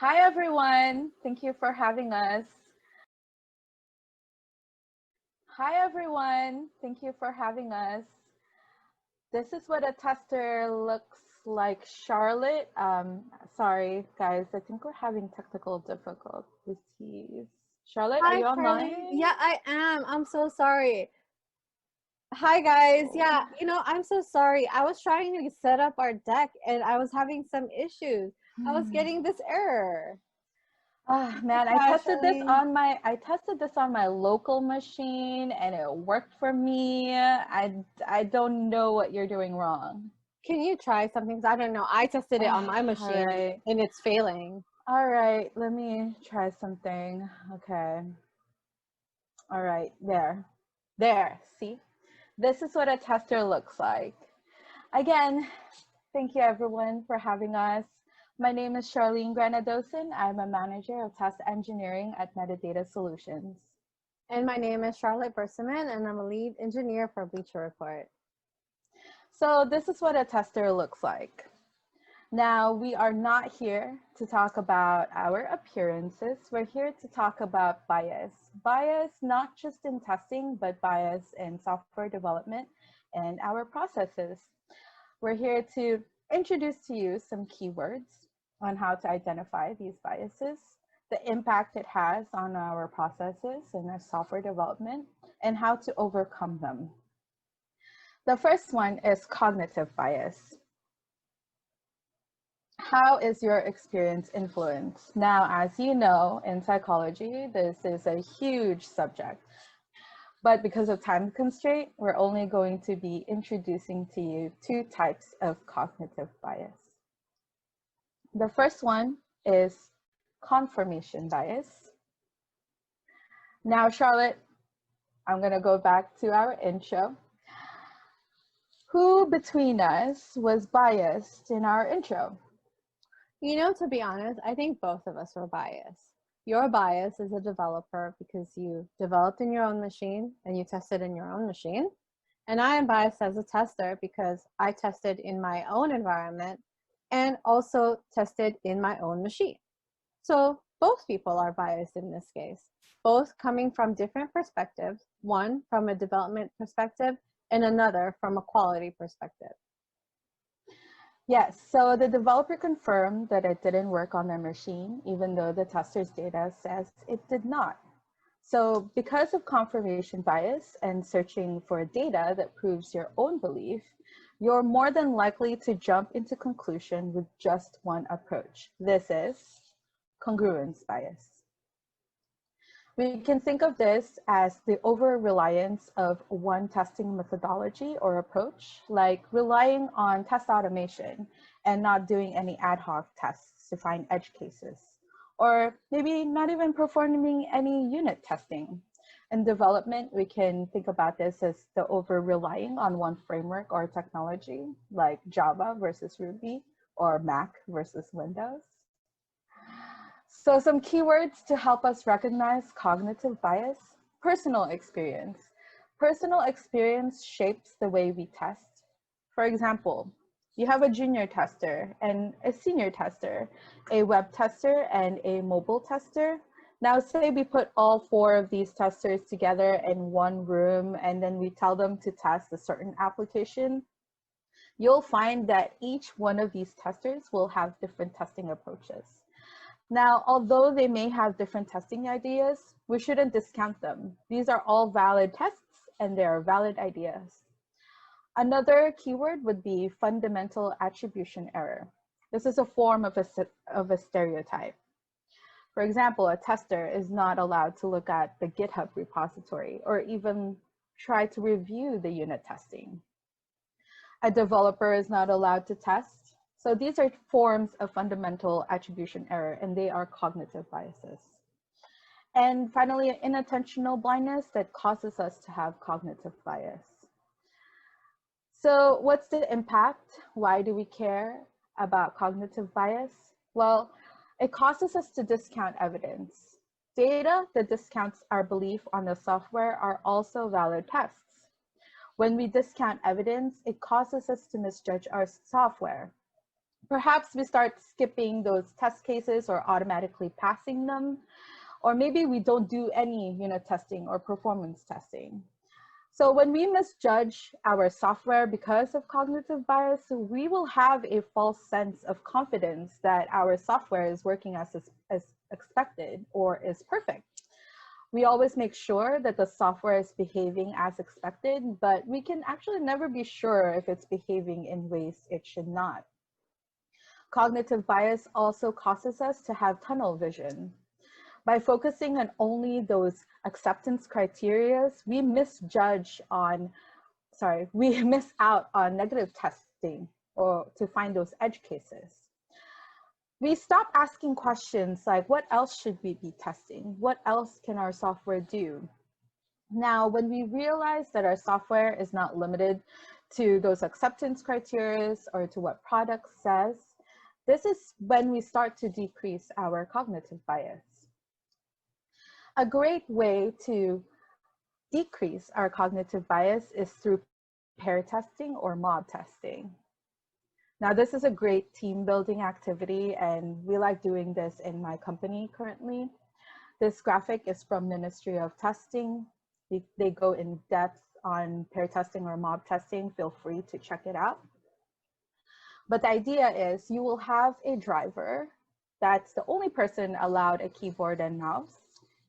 Hi, everyone. Thank you for having us. Hi, everyone. Thank you for having us. This is what a tester looks like, Charlotte. Sorry, guys. I think we're having technical difficulties. Charlotte, are Hi, you Charlene. online? Yeah, I am. I'm so sorry. Hi, guys. Oh. Yeah, I'm so sorry. I was trying to set up our deck and I was having some issues. I was Hmm. getting this error. Ah, man, Hi, Charlene. I tested this on my local machine and it worked for me. I don't know what you're doing wrong. Can you try something? 'Cause I don't know. I tested it on my All machine right. and it's failing. All right, let me try something. Okay. All right, there. There, see? This is what a tester looks like. Again, thank you everyone for having us. My name is Charlene Granadosin. I'm a manager of test engineering at Metadata Solutions. And my name is Charlotte Bersamin and I'm a lead engineer for Bleacher Report. So this is what a tester looks like. Now, we are not here to talk about our appearances. We're here to talk about bias. Bias, not just in testing, but bias in software development and our processes. We're here to introduce to you some keywords on how to identify these biases, the impact it has on our processes and our software development, and how to overcome them. The first one is cognitive bias. How is your experience influenced? Now, as you know, in psychology, this is a huge subject. But because of time constraint, we're only going to be introducing to you two types of cognitive bias. The first one is confirmation bias. Now, Charlotte, I'm going to go back to our intro. Who between us was biased in our intro? To be honest, I think both of us were biased. You're biased as a developer because you developed in your own machine and you tested in your own machine. And I am biased as a tester because I tested in my own environment and also tested in my own machine. So both people are biased in this case, both coming from different perspectives, one from a development perspective and another from a quality perspective. Yes, so the developer confirmed that it didn't work on their machine, even though the tester's data says it did not. So because of confirmation bias and searching for data that proves your own belief, you're more than likely to jump into conclusion with just one approach. This is congruence bias. We can think of this as the over-reliance of one testing methodology or approach, like relying on test automation and not doing any ad hoc tests to find edge cases, or maybe not even performing any unit testing. In development, we can think about this as the over-relying on one framework or technology, like Java versus Ruby, or Mac versus Windows. So some keywords to help us recognize cognitive bias: personal experience. Personal experience shapes the way we test. For example, you have a junior tester and a senior tester, a web tester and a mobile tester. Now, say we put all four of these testers together in one room and then we tell them to test a certain application. You'll find that each one of these testers will have different testing approaches. Now, although they may have different testing ideas, we shouldn't discount them. These are all valid tests and they are valid ideas. Another keyword would be fundamental attribution error. This is a form of a stereotype. For example, a tester is not allowed to look at the GitHub repository or even try to review the unit testing. A developer is not allowed to test. So these are forms of fundamental attribution error, and they are cognitive biases. And finally, inattentional blindness that causes us to have cognitive bias. So what's the impact? Why do we care about cognitive bias? Well, it causes us to discount evidence. Data that discounts our belief on the software are also valid tests. When we discount evidence, it causes us to misjudge our software. Perhaps we start skipping those test cases or automatically passing them, or maybe we don't do any unit testing or performance testing. So when we misjudge our software because of cognitive bias, we will have a false sense of confidence that our software is working as expected or is perfect. We always make sure that the software is behaving as expected, but we can actually never be sure if it's behaving in ways it should not. Cognitive bias also causes us to have tunnel vision. By focusing on only those acceptance criteria, we miss out on negative testing or to find those edge cases. We stop asking questions like, what else should we be testing? What else can our software do? Now, when we realize that our software is not limited to those acceptance criteria or to what product says, this is when we start to decrease our cognitive bias. A great way to decrease our cognitive bias is through pair testing or mob testing. Now, this is a great team building activity, and we like doing this in my company currently. This graphic is from Ministry of Testing. They go in depth on pair testing or mob testing. Feel free to check it out. But the idea is you will have a driver that's the only person allowed a keyboard and mouse,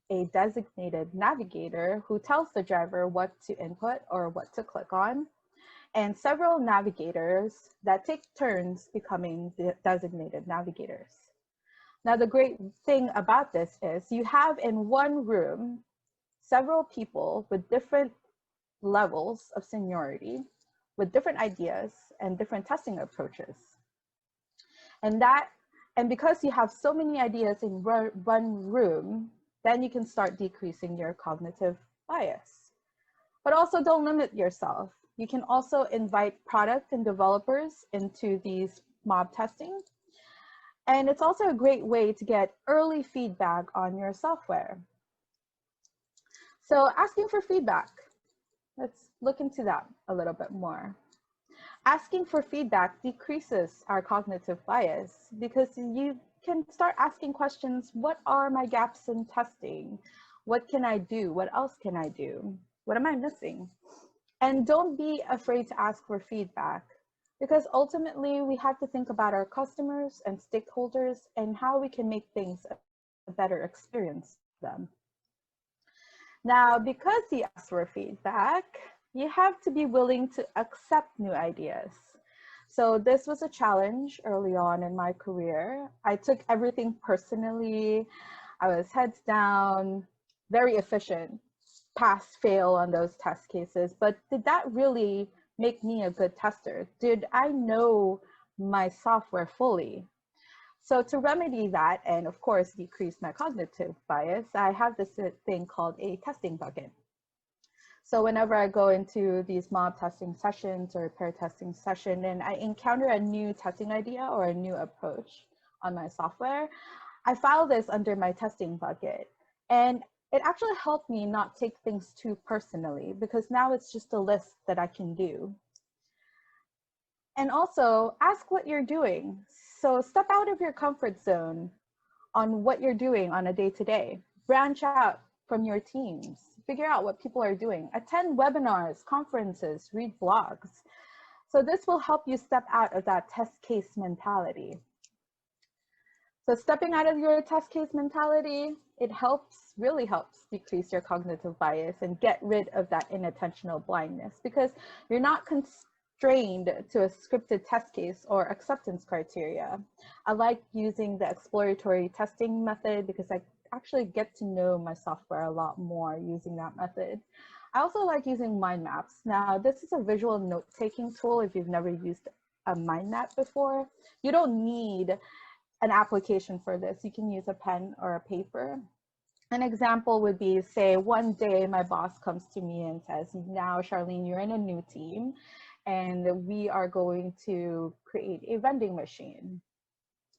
a designated navigator who tells the driver what to input or what to click on, and several navigators that take turns becoming the designated navigators. Now, the great thing about this is you have in one room several people with different levels of seniority, with different ideas and different testing approaches. And because you have so many ideas in one room, then you can start decreasing your cognitive bias. But also don't limit yourself. You can also invite product and developers into these mob testing. And it's also a great way to get early feedback on your software. So asking for feedback, let's look into that a little bit more. Asking for feedback decreases our cognitive bias because you can start asking questions. What are my gaps in testing? What can I do? What else can I do? What am I missing? And don't be afraid to ask for feedback, because ultimately we have to think about our customers and stakeholders and how we can make things a better experience for them. Now, because you ask for feedback, you have to be willing to accept new ideas. So this was a challenge early on in my career. I took everything personally. I was heads down, very efficient, pass, fail on those test cases. But did that really make me a good tester? Did I know my software fully? So to remedy that, and of course, decrease my cognitive bias, I have this thing called a testing bucket. So whenever I go into these mob testing sessions or pair testing session and I encounter a new testing idea or a new approach on my software, I file this under my testing bucket. And it actually helped me not take things too personally, because now it's just a list that I can do. And also ask what you're doing. So step out of your comfort zone on what you're doing on a day-to-day. Branch out from your teams. Figure out what people are doing. Attend webinars, conferences, read blogs. So this will help you step out of that test case mentality. So stepping out of your test case mentality, it really helps decrease your cognitive bias and get rid of that inattentional blindness, because you're not constrained to a scripted test case or acceptance criteria. I like using the exploratory testing method because I actually get to know my software a lot more using that method. I also like using mind maps. Now, this is a visual note-taking tool if you've never used a mind map before. You don't need an application for this. You can use a pen or a paper. An example would be, say, one day my boss comes to me and says, now, Charlene, you're in a new team, and we are going to create a vending machine.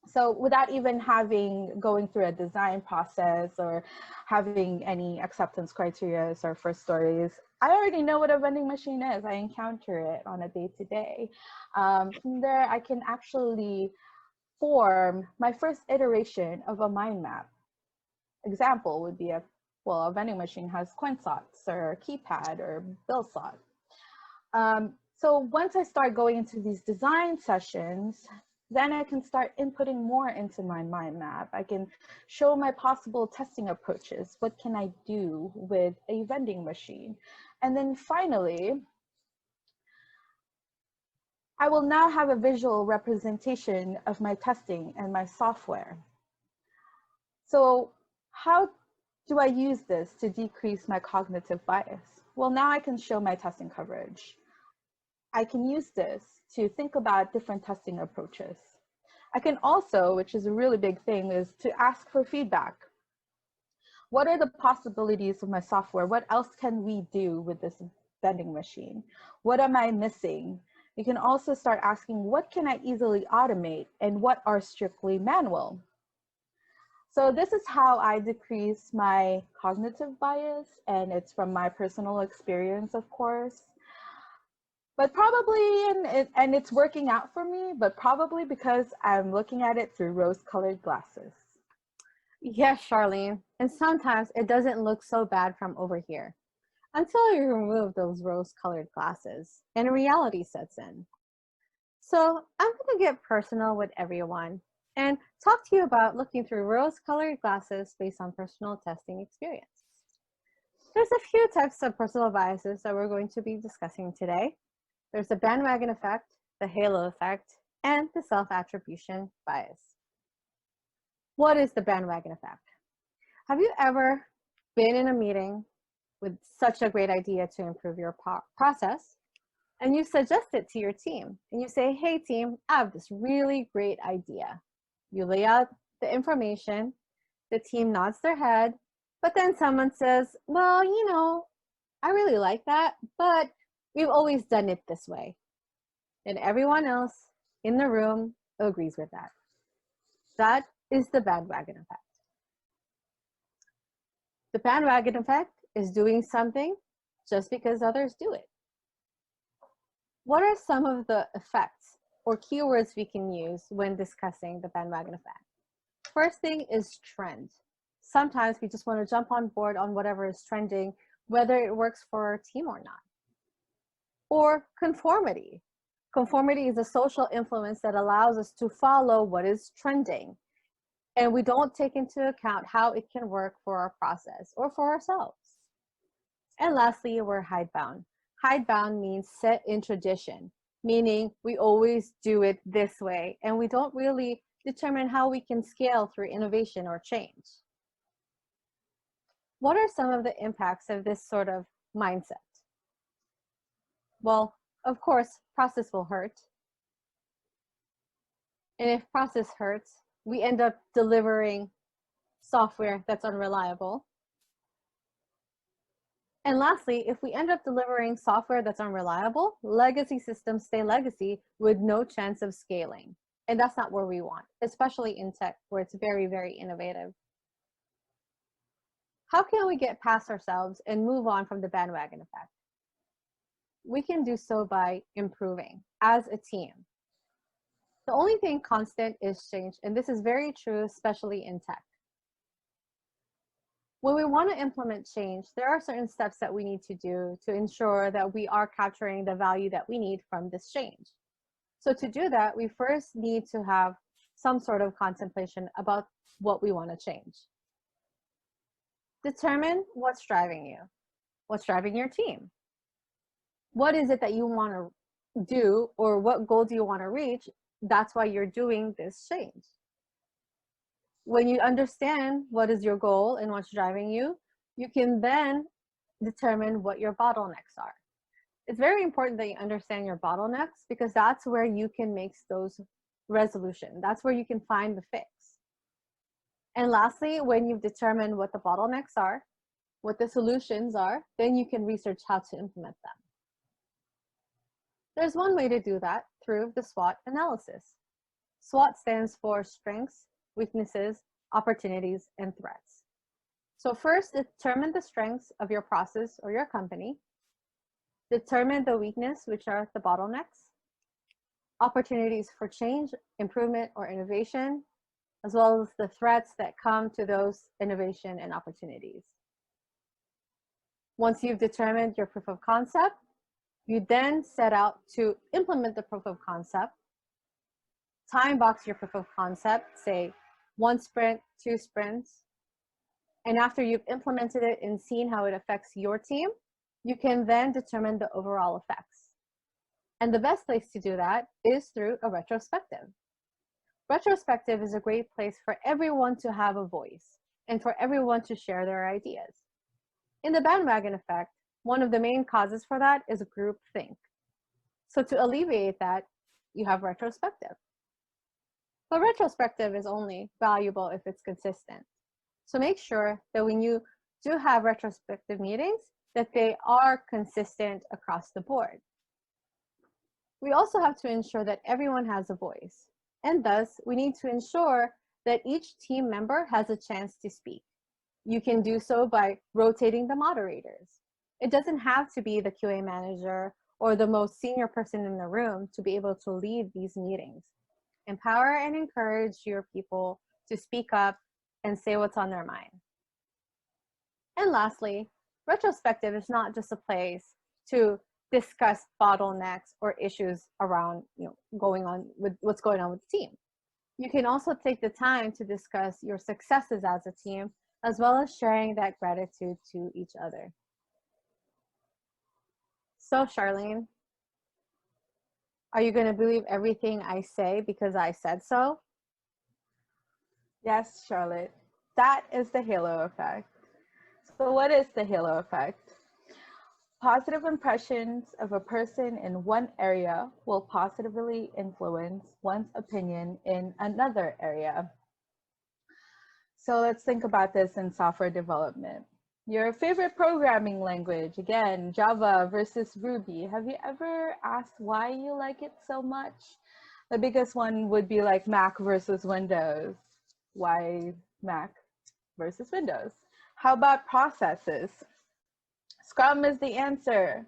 So without even going through a design process or having any acceptance criteria or first stories, I already know what a vending machine is. I encounter it on a day-to-day. From there, I can actually form my first iteration of a mind map. Example would be a vending machine has coin slots or a keypad or bill slot. So once I start going into these design sessions, then I can start inputting more into my mind map. I can show my possible testing approaches. What can I do with a vending machine? And then finally, I will now have a visual representation of my testing and my software. So how do I use this to decrease my cognitive bias? Well, now I can show my testing coverage. I can use this to think about different testing approaches. I can also, which is a really big thing, is to ask for feedback. What are the possibilities of my software? What else can we do with this vending machine? What am I missing? You can also start asking, what can I easily automate and what are strictly manual? So this is how I decrease my cognitive bias, and it's from my personal experience, of course. But probably, and it's working out for me, but probably because I'm looking at it through rose-colored glasses. Yes, Charlene. And sometimes it doesn't look so bad from over here until you remove those rose-colored glasses and reality sets in. So I'm going to get personal with everyone and talk to you about looking through rose-colored glasses based on personal testing experience. There's a few types of personal biases that we're going to be discussing today. There's the bandwagon effect, the halo effect, and the self-attribution bias. What is the bandwagon effect? Have you ever been in a meeting with such a great idea to improve your process, and you suggest it to your team, and you say, hey team, I have this really great idea. You lay out the information, the team nods their head, but then someone says, well, I really like that, but we've always done it this way. And everyone else in the room agrees with that. That is the bandwagon effect. The bandwagon effect is doing something just because others do it. What are some of the effects or keywords we can use when discussing the bandwagon effect? First thing is trend. Sometimes we just want to jump on board on whatever is trending, whether it works for our team or not. Or conformity. Conformity is a social influence that allows us to follow what is trending. And we don't take into account how it can work for our process or for ourselves. And lastly, we're hidebound. Hidebound means set in tradition, meaning we always do it this way, and we don't really determine how we can scale through innovation or change. What are some of the impacts of this sort of mindset? Well, of course, process will hurt. And if process hurts, we end up delivering software that's unreliable. And lastly, if we end up delivering software that's unreliable, legacy systems stay legacy with no chance of scaling. And that's not where we want, especially in tech, where it's very, very innovative. How can we get past ourselves and move on from the bandwagon effect? We can do so by improving as a team. The only thing constant is change, and this is very true, especially in tech. When we want to implement change, there are certain steps that we need to do to ensure that we are capturing the value that we need from this change. So to do that, we first need to have some sort of contemplation about what we want to change. Determine what's driving you. What's driving your team? What is it that you want to do, or what goal do you want to reach? That's why you're doing this change. When you understand what is your goal and what's driving you, you can then determine what your bottlenecks are. It's very important that you understand your bottlenecks, because that's where you can make those resolutions. That's where you can find the fix. And lastly, when you've determined what the bottlenecks are, what the solutions are, then you can research how to implement them. There's one way to do that through the SWOT analysis. SWOT stands for strengths, weaknesses, opportunities, and threats. So first, determine the strengths of your process or your company. Determine the weakness, which are the bottlenecks. opportunities for change, improvement, or innovation, as well as the threats that come to those innovation and opportunities. Once you've determined your proof of concept, you then set out to implement the proof of concept, time box your proof of concept, say 1 sprint, 2 sprints. And after you've implemented it and seen how it affects your team, you can then determine the overall effects. And the best place to do that is through a retrospective. Retrospective is a great place for everyone to have a voice and for everyone to share their ideas. In the bandwagon effect, one of the main causes for that is groupthink. So to alleviate that, you have retrospective. But retrospective is only valuable if it's consistent. So make sure that when you do have retrospective meetings, that they are consistent across the board. We also have to ensure that everyone has a voice. And thus, we need to ensure that each team member has a chance to speak. You can do so by rotating the moderators. It doesn't have to be the QA manager or the most senior person in the room to be able to lead these meetings. Empower and encourage your people to speak up and say what's on their mind. And lastly, retrospective is not just a place to discuss bottlenecks or issues around what's going on with the team. You can also take the time to discuss your successes as a team, as well as sharing that gratitude to each other. So Charlene, are you going to believe everything I say because I said so? Yes, Charlotte, that is the halo effect. So what is the halo effect? Positive impressions of a person in one area will positively influence one's opinion in another area. So let's think about this in software development. Your favorite programming language, again, Java versus Ruby. Have you ever asked why you like it so much? The biggest one would be like Mac versus Windows. Why Mac versus Windows? How about processes? Scrum is the answer.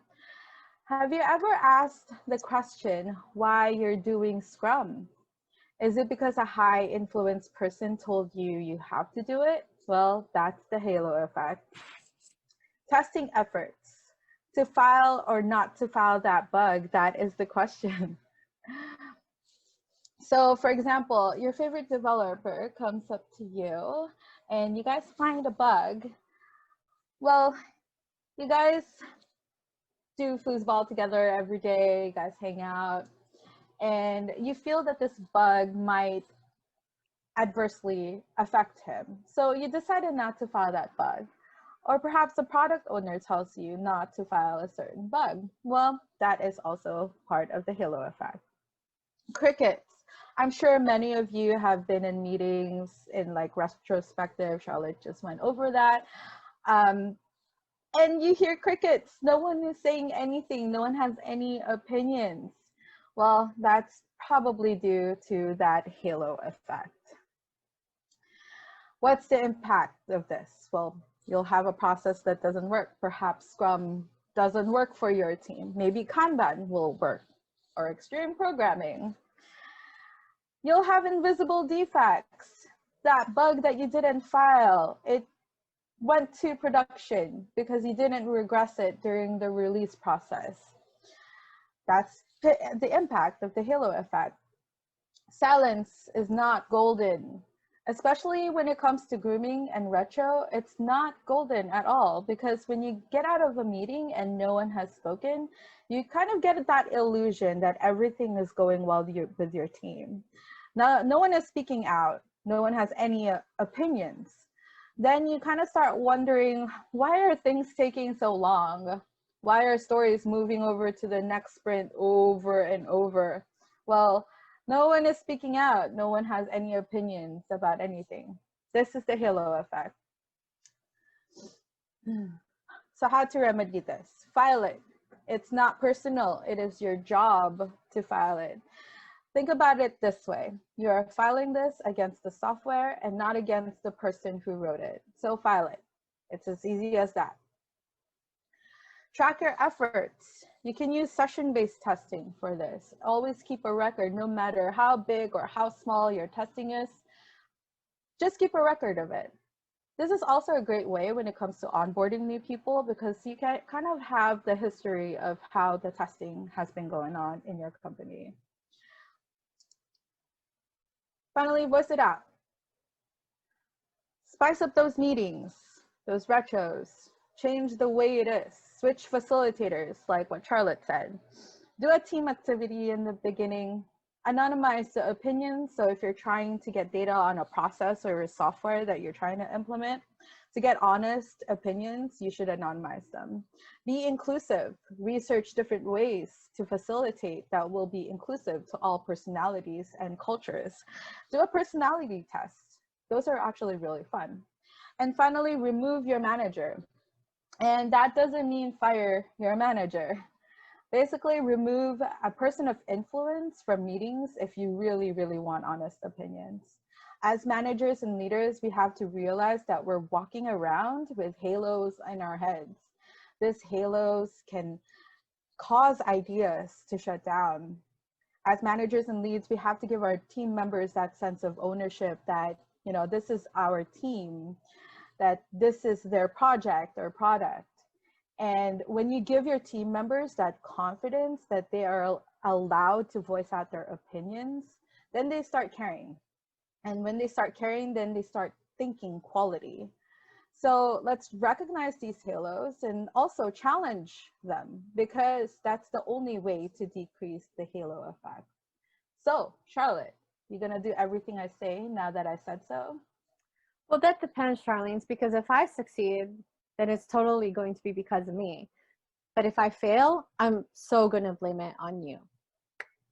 Have you ever asked the question why you're doing Scrum? Is it because a high influence person told you you have to do it? Well, that's the halo effect. Testing efforts. To file or not to file that bug, that is the question. So for example, your favorite developer comes up to you and you guys find a bug. Well, you guys do foosball together every day, you guys hang out, and you feel that this bug might adversely affect him. So you decided not to file that bug. Or perhaps the product owner tells you not to file a certain bug. Well, that is also part of the halo effect. Crickets. I'm sure many of you have been in meetings in like retrospective. Charlotte just went over that. And you hear crickets. No one is saying anything. No one has any opinions. Well, that's probably due to that halo effect. What's the impact of this? Well, you'll have a process that doesn't work. Perhaps Scrum doesn't work for your team. Maybe Kanban will work, or extreme programming. You'll have invisible defects. That bug that you didn't file, it went to production because you didn't regress it during the release process. That's the impact of the halo effect. Silence is not golden. Especially when it comes to grooming and retro, it's not golden at all, because when you get out of a meeting and no one has spoken, you kind of get that illusion that everything is going well with your team. No one is speaking out. No one has any opinions. Then you kind of start wondering, why are things taking so long? Why are stories moving over to the next sprint over and over? Well, no one is speaking out. No one has any opinions about anything. This is the halo effect. So how to remedy this? File it. It's not personal. It is your job to file it. Think about it this way. You're filing this against the software and not against the person who wrote it. So file it. It's as easy as that. Track your efforts. You can use session-based testing for this. Always keep a record, no matter how big or how small your testing is. Just keep a record of it. This is also a great way when it comes to onboarding new people because you can kind of have the history of how the testing has been going on in your company. Finally, voice it out. Spice up those meetings, those retros, change the way it is, switch facilitators, like what Charlotte said. Do a team activity in the beginning, anonymize the opinions. So if you're trying to get data on a process or a software that you're trying to implement, to get honest opinions, you should anonymize them. Be inclusive, research different ways to facilitate that will be inclusive to all personalities and cultures. Do a personality test. Those are actually really fun. And finally, remove your manager. And that doesn't mean fire your manager. Basically, remove a person of influence from meetings if you really, really want honest opinions. As managers and leaders, we have to realize that we're walking around with halos in our heads. These halos can cause ideas to shut down. As managers and leads, we have to give our team members that sense of ownership that, you know, this is our team, that this is their project or product. And when you give your team members that confidence that they are allowed to voice out their opinions, then they start caring. And when they start caring, then they start thinking quality. So let's recognize these halos and also challenge them because that's the only way to decrease the halo effect. So Charlotte, you gonna do everything I say now that I said so? Well, that depends, Charlene, because if I succeed, then it's totally going to be because of me. But if I fail, I'm so going to blame it on you.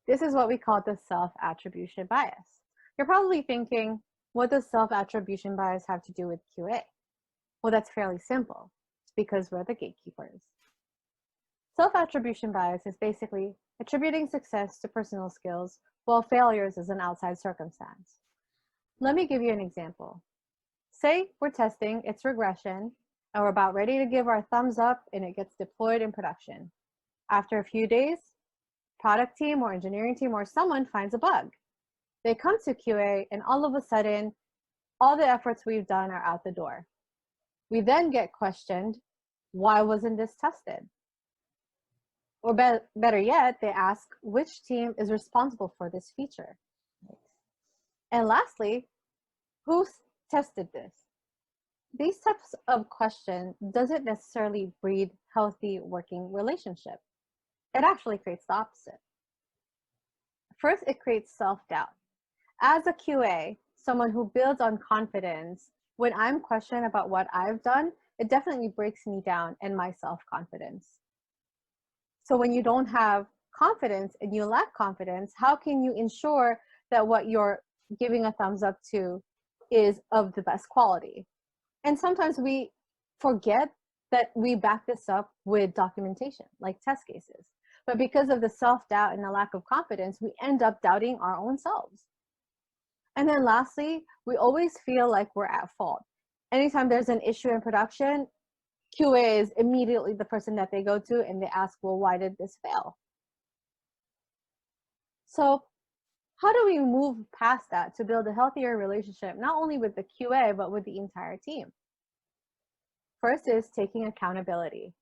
This is what we call the self-attribution bias. You're probably thinking, what does self-attribution bias have to do with QA? Well, that's fairly simple. It's because we're the gatekeepers. Self-attribution bias is basically attributing success to personal skills while failures is an outside circumstance. Let me give you an example. Say we're testing its regression and we're about ready to give our thumbs up and it gets deployed in production. After a few days, product team or engineering team or someone finds a bug. They come to QA and all of a sudden, all the efforts we've done are out the door. We then get questioned, why wasn't this tested? Or better yet, they ask which team is responsible for this feature. And lastly, who tested this? These types of questions doesn't necessarily breed healthy working relationship. It actually creates the opposite. First, it creates self-doubt. As a QA, someone who builds on confidence, when I'm questioned about what I've done, it definitely breaks me down and my self-confidence. So when you don't have confidence and you lack confidence, how can you ensure that what you're giving a thumbs up to is of the best quality? And sometimes we forget that we back this up with documentation, like test cases. But because of the self-doubt and the lack of confidence, we end up doubting our own selves. And then lastly, we always feel like we're at fault. Anytime there's an issue in production, QA is immediately the person that they go to and they ask, well, why did this fail? So how do we move past that to build a healthier relationship, not only with the QA, but with the entire team? First is taking accountability.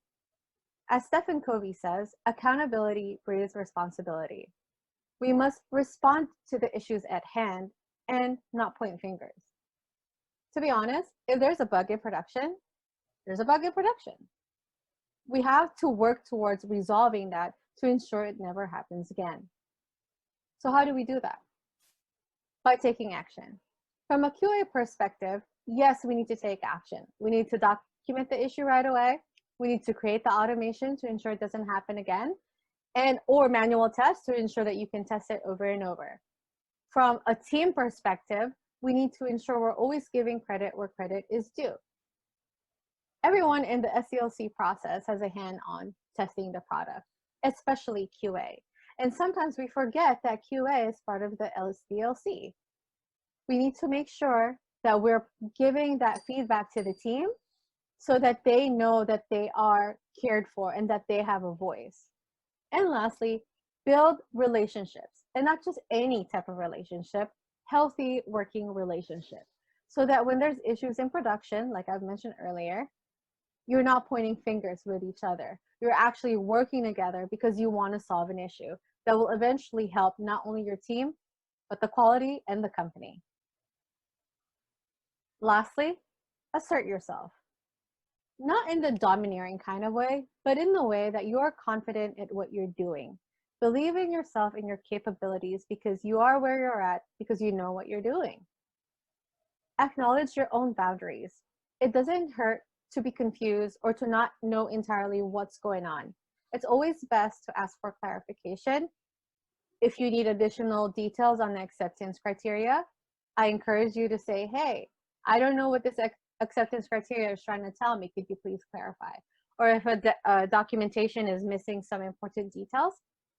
As Stephen Covey says, accountability breeds responsibility. We must respond to the issues at hand and not point fingers. To be honest, if there's a bug in production, there's a bug in production. We have to work towards resolving that to ensure it never happens again. So how do we do that? By taking action. From a QA perspective, yes, we need to take action. We need to document the issue right away. We need to create the automation to ensure it doesn't happen again, and or manual tests to ensure that you can test it over and over. From a team perspective, we need to ensure we're always giving credit where credit is due. Everyone in the SDLC process has a hand on testing the product, especially QA. And sometimes we forget that QA is part of the SDLC. We need to make sure that we're giving that feedback to the team so that they know that they are cared for and that they have a voice. And lastly, build relationships, and not just any type of relationship, healthy working relationship. So that when there's issues in production, like I've mentioned earlier, you're not pointing fingers with each other. You're actually working together because you want to solve an issue that will eventually help not only your team, but the quality and the company. Lastly, assert yourself. Not in the domineering kind of way, but in the way that you are confident at what you're doing. Believe in yourself and your capabilities because you are where you're at because you know what you're doing. Acknowledge your own boundaries. It doesn't hurt to be confused or to not know entirely what's going on. It's always best to ask for clarification. If you need additional details on the acceptance criteria, I encourage you to say, hey, I don't know what this acceptance criteria is trying to tell me. Could you please clarify? Or if a documentation is missing some important details,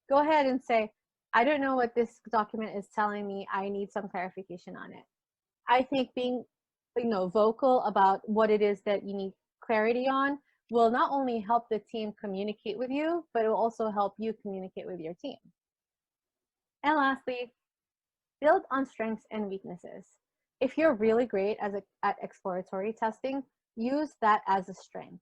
go ahead and say, I don't know what this document is telling me. I need some clarification on it. I think being vocal about what it is that you need clarity on will not only help the team communicate with you, but it will also help you communicate with your team. And lastly, build on strengths and weaknesses. If you're really great at exploratory testing, use that as a strength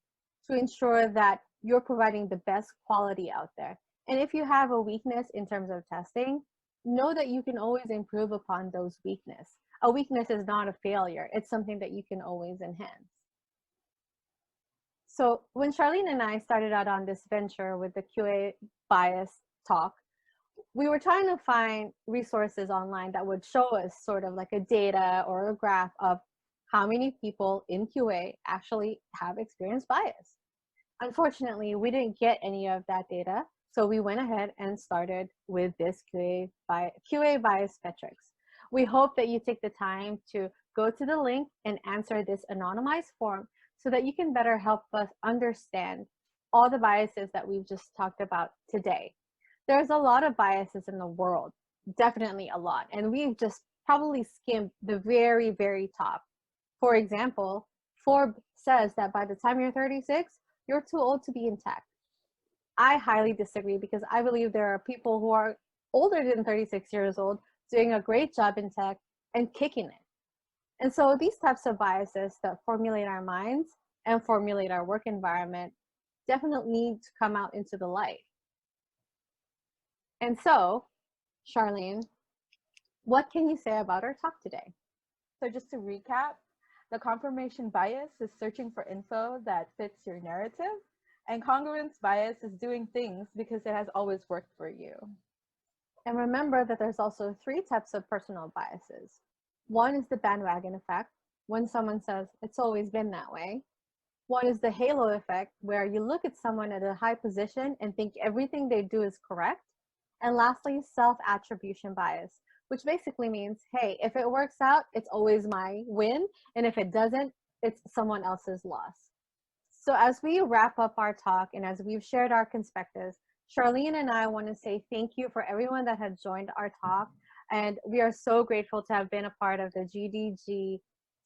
to ensure that you're providing the best quality out there. And if you have a weakness in terms of testing, know that you can always improve upon those weaknesses. A weakness is not a failure. It's something that you can always enhance. So when Charlene and I started out on this venture with the QA bias talk, we were trying to find resources online that would show us sort of like a data or a graph of how many people in QA actually have experienced bias. Unfortunately, we didn't get any of that data, so we went ahead and started with this QA bias metrics. We hope that you take the time to go to the link and answer this anonymized form so that you can better help us understand all the biases that we've just talked about today. There's a lot of biases in the world, definitely a lot, and we've just probably skimmed the very, very top. For example, Forbes says that by the time you're 36, you're too old to be in tech. I highly disagree because I believe there are people who are older than 36 years old doing a great job in tech and kicking it. And so these types of biases that formulate our minds and formulate our work environment definitely need to come out into the light. And so, Charlene, what can you say about our talk today? So just to recap, the confirmation bias is searching for info that fits your narrative, and congruence bias is doing things because it has always worked for you. And remember that there's also 3 types of personal biases. One is the bandwagon effect, when someone says, it's always been that way. One is the halo effect, where you look at someone at a high position and think everything they do is correct. And lastly, self-attribution bias, which basically means, hey, if it works out, it's always my win. And if it doesn't, it's someone else's loss. So as we wrap up our talk and as we've shared our perspectives, Charlene and I want to say thank you for everyone that had joined our talk. And we are so grateful to have been a part of the GDG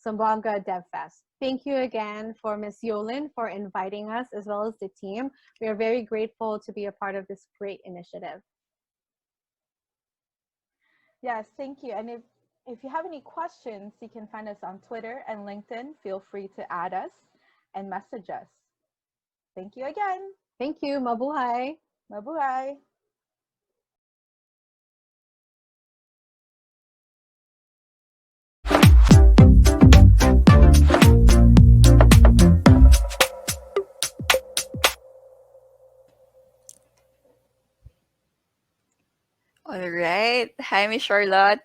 Zamboanga DevFest. Thank you again for Ms. Yolin for inviting us, as well as the team. We are very grateful to be a part of this great initiative. Yes, thank you. And if you have any questions, you can find us on Twitter and LinkedIn. Feel free to add us and message us. Thank you again. Thank you. Mabuhay. Mabuhay. All right. Hi, Miss Charlotte.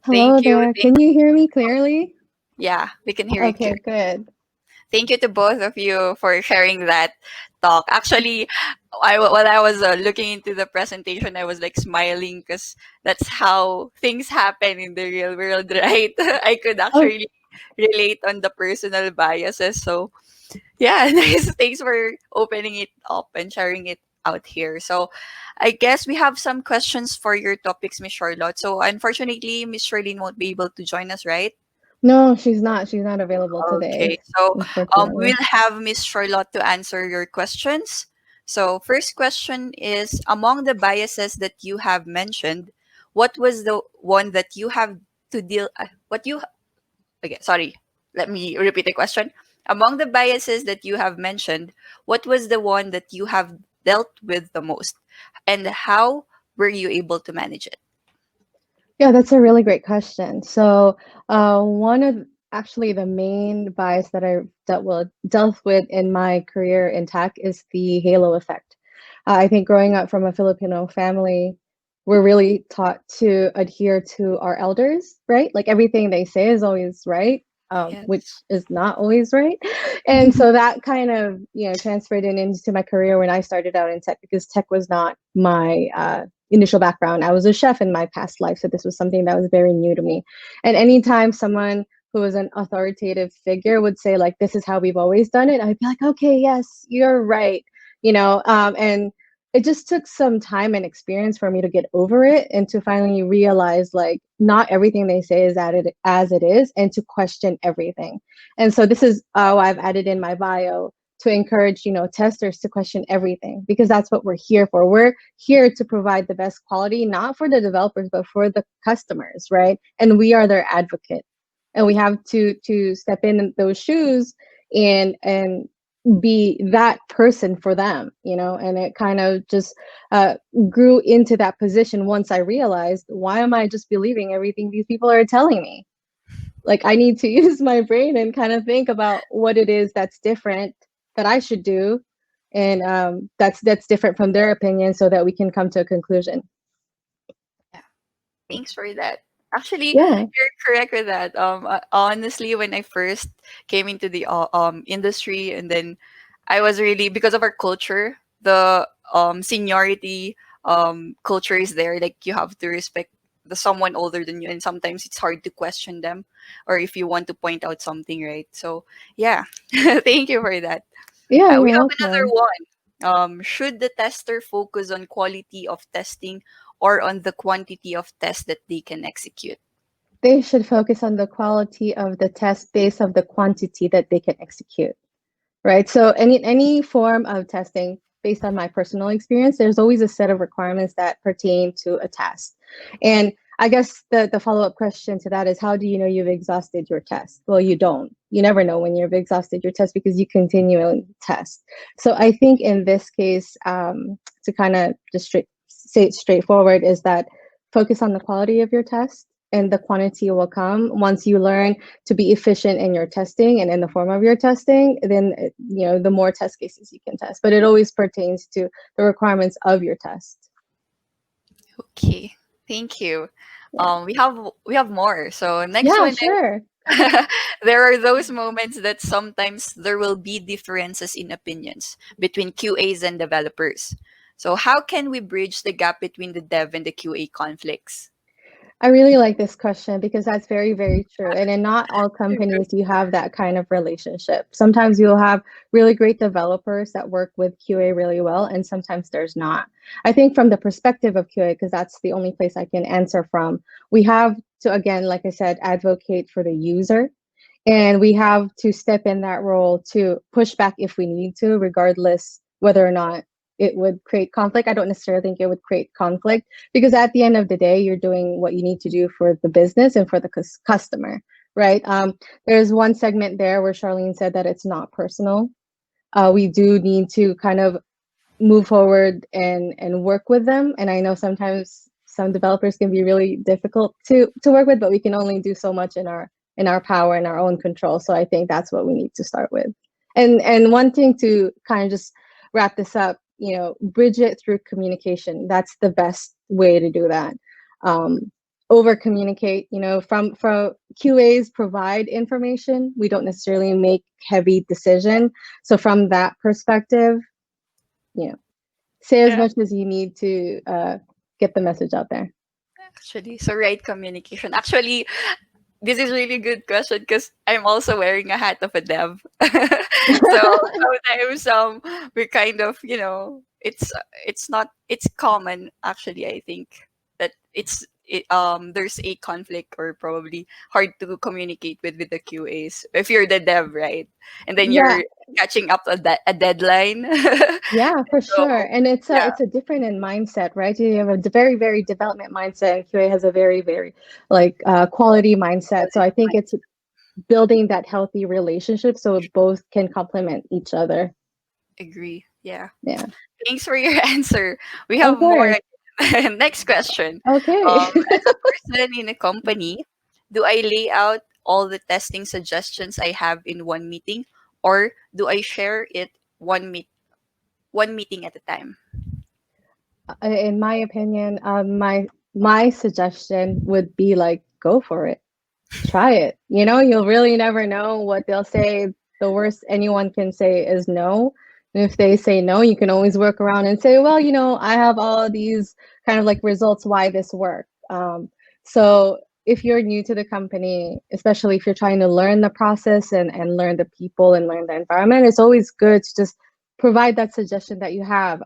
Hello Thank you. there. Can you hear me clearly? Yeah, we can hear you Okay, clear. good. Thank you to both of you for sharing that talk. Actually, while I was looking into the presentation, I was like smiling because that's how things happen in the real world, right? I could Oh, actually relate on the personal biases. So, yeah, nice. Thanks for opening it up and sharing it out here. So, I guess we have some questions for your topics, Miss Charlotte. So, unfortunately, Miss Charlene won't be able to join us, right? No, she's not. She's not available today, Okay, so unfortunately. we'll have Miss Charlotte to answer your questions. So, first question is, among the biases that you have mentioned, what was the one that you have to deal? What you Okay, sorry. Let me repeat the question. Among the biases that you have mentioned, what was the one that you have dealt with the most, and how were you able to manage it? Yeah, that's a really great question. So, one of actually the main bias that I dealt with in my career in tech is the halo effect. I think growing up from a Filipino family, we're really taught to adhere to our elders, right? Like everything they say is always right, which Yes. is not always right. And so that kind of, transferred into my career when I started out in tech because tech was not my initial background. I was a chef in my past life, so this was something that was very new to me. And anytime someone who was an authoritative figure would say like, "This is how we've always done it," I'd be like, "Okay, yes, you're right," and it just took some time and experience for me to get over it and to finally realize like not everything they say is added as it is and to question everything. And so this is why I've added in my bio to encourage testers to question everything because that's what we're here for. We're here to provide the best quality, not for the developers but for the customers, right? And we are their advocate, and we have to step in those shoes and be that person for them, and it kind of just uh, grew into that position once I realized, why am I just believing everything these people are telling me? Like I need to use my brain and kind of think about what it is that's different that I should do, and that's different from their opinion, so that we can come to a conclusion. Yeah. Thanks for that. Actually, Yeah. you're correct with that. Honestly, when I first came into the industry, and then I was really, because of our culture, the seniority culture is there. Like you have to respect the someone older than you, and sometimes it's hard to question them, or if you want to point out something, right? So yeah, thank you for that. Yeah, We you're have another welcome. one. Should the tester focus on quality of testing or on the quantity of tests that they can execute? They should focus on the quality of the test based on the quantity that they can execute, right? So any form of testing, based on my personal experience, there's always a set of requirements that pertain to a test. And I guess the follow-up question to that is, how do you know you've exhausted your test? Well, you don't. You never know when you've exhausted your test because you continually test. So I think in this case, to kind of just say it straightforward, is that focus on the quality of your test, and the quantity will come once you learn to be efficient in your testing and in the form of your testing. Then the more test cases you can test, but it always pertains to the requirements of your test. Okay, thank you. Yeah, We have more. So next yeah, one sure. is, there are those moments that sometimes there will be differences in opinions between QAs and developers. So how can we bridge the gap between the dev and the QA conflicts? I really like this question because that's very, very true. And in not all companies do you have that kind of relationship. Sometimes you'll have really great developers that work with QA really well, and sometimes there's not. I think from the perspective of QA, because that's the only place I can answer from, we have to, again, like I said, advocate for the user. And we have to step in that role to push back if we need to, regardless whether or not it would create conflict. I don't necessarily think it would create conflict because at the end of the day, you're doing what you need to do for the business and for the customer, right? There's one segment there where Charlene said that it's not personal. We do need to kind of move forward and work with them. And I know sometimes some developers can be really difficult to work with, but we can only do so much in our power and our own control. So I think that's what we need to start with. And one thing to kind of just wrap this up, bridge it through communication. That's the best way to do that. Over communicate, from QAs provide information. We don't necessarily make heavy decision. So from that perspective, you know, say as Yeah, much as you need to get the message out there. actually. So right communication. Actually, this is really good question because I'm also wearing a hat of a dev. So sometimes we kind of, it's not, it's common actually, I think, that there's a conflict or probably hard to communicate with the QAs if you're the dev, right? And then Yeah, you're catching up a deadline. yeah, for sure. So And yeah, it's a different in mindset, right? You have a very, very development mindset, and QA has a very, very like quality mindset. So I think it's building that healthy relationship so both can complement each other. agree. Yeah. Yeah, Thanks for your answer. We of have more. course. Next question. Okay. As a person in a company, do I lay out all the testing suggestions I have in one meeting, or do I share it one meeting at a time? In my opinion, my suggestion would be like go for it. Try it. You know, you'll really never know what they'll say. The worst anyone can say is no. And if they say no, you can always work around and say, well, you know, I have all these kind of like results why this worked. So if you're new to the company, especially if you're trying to learn the process and learn the people and learn the environment, it's always good to just provide that suggestion that you have.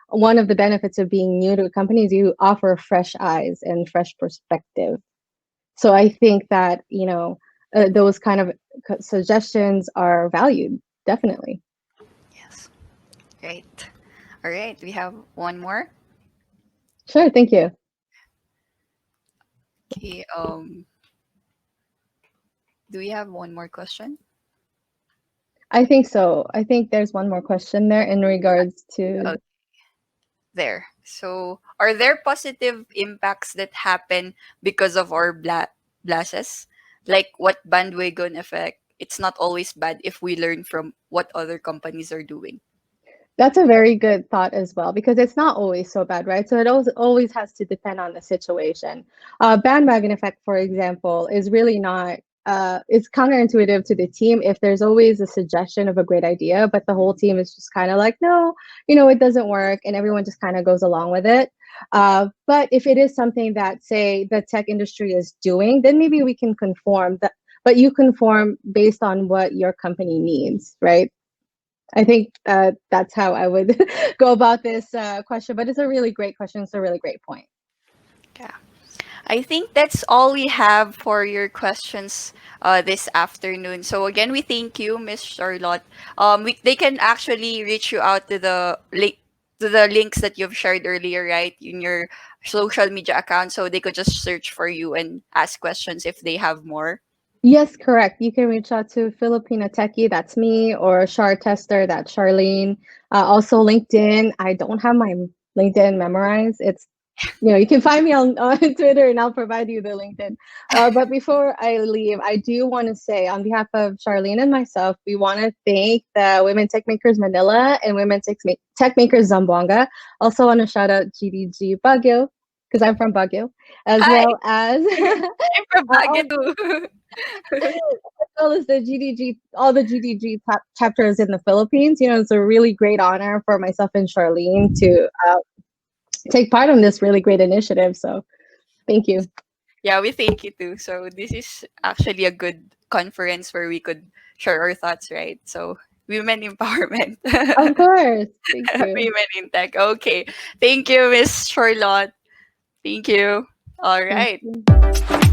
One of the benefits of being new to a company is you offer fresh eyes and fresh perspective. So I think that, you know, those kind of suggestions are valued, definitely. Yes. Great. All right. We have one more. Sure, thank you. Okay. Do we have one more question? I think so. I think there's one more question there in regards to. There. So, are there positive impacts that happen because of our blasts? Like what bandwagon effect? It's not always bad if we learn from what other companies are doing. That's a very good thought as well, because it's not always so bad, right? So it always has to depend on the situation. Bandwagon effect, for example, is really not, it's counterintuitive to the team if there's always a suggestion of a great idea, but the whole team is just kind of like, no, you know, it doesn't work, and everyone just kind of goes along with it. But if it is something that, say, the tech industry is doing, then maybe we can conform that, but you conform based on what your company needs, right? I think that's how I would go about this question. But it's a really great question. It's a really great point. Yeah. I think that's all we have for your questions this afternoon. So again, we thank you, Miss Charlotte. They can actually reach you out to the links that you've shared earlier, right, in your social media account, so they could just search for you and ask questions if they have more. Yes, correct. You can reach out to Filipina Techie, that's me, or Char Tester, that's Charlene. Also LinkedIn. I don't have my LinkedIn memorized. It's, you know, you can find me on Twitter and I'll provide you the LinkedIn. But before I leave, I do want to say on behalf of Charlene and myself, we want to thank the Women Techmakers Manila and Women Techmakers Zamboanga. Also want to shout out GDG Baguio, because I'm from Baguio, as Hi, well as I'm from Baguio too. as well as the GDG, all the GDG chapters in the Philippines. You know, it's a really great honor for myself and Charlene to take part in this really great initiative. So thank you. Yeah, we thank you too. So this is actually a good conference where we could share our thoughts, right? So women empowerment. Of course. Thank you. Women in tech. Okay. Thank you, Miss Charlotte. Thank you. All Thank right. you.